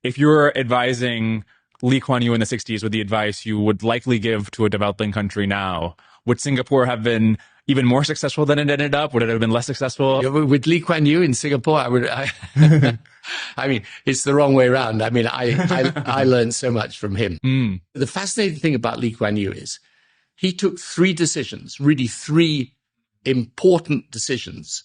if you're advising Lee Kuan Yew in the 60s with the advice you would likely give to a developing country now, would Singapore have been even more successful than it ended up? Would it have been less successful? Yeah, with Lee Kuan Yew in Singapore, I mean, it's the wrong way around. I mean, I learned so much from him. The fascinating thing about Lee Kuan Yew is he took three decisions, really three important decisions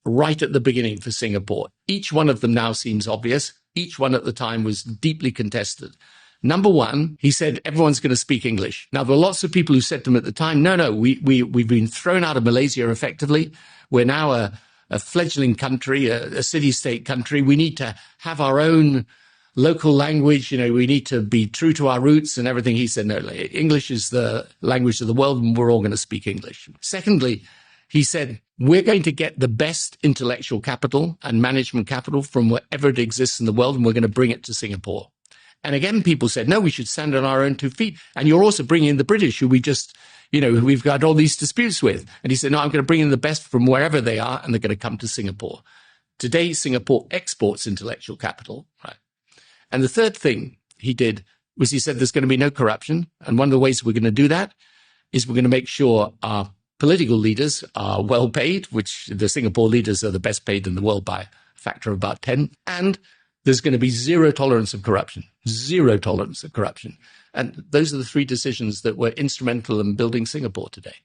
right at the beginning for Singapore. Each one of them now seems obvious. Each one at the time was deeply contested. Number one, he said, everyone's going to speak English. Now, there were lots of people who said to him at the time, no, we've been thrown out of Malaysia effectively. We're now a fledgling country, a city-state country. We need to have our own local language. You know, we need to be true to our roots and everything. He said, no, English is the language of the world and we're all going to speak English. Secondly, he said, we're going to get the best intellectual capital and management capital from wherever it exists in the world, and we're going to bring it to Singapore. And again, people said, no, we should stand on our own 2 feet. And you're also bringing in the British, who we've got all these disputes with. And he said, no, I'm going to bring in the best from wherever they are, and they're going to come to Singapore. Today, Singapore exports intellectual capital, right? And the third thing he did was he said there's going to be no corruption. And one of the ways we're going to do that is we're going to make sure our political leaders are well paid, which the Singapore leaders are the best paid in the world by a factor of about 10. And there's going to be zero tolerance of corruption, zero tolerance of corruption. And those are the three decisions that were instrumental in building Singapore today.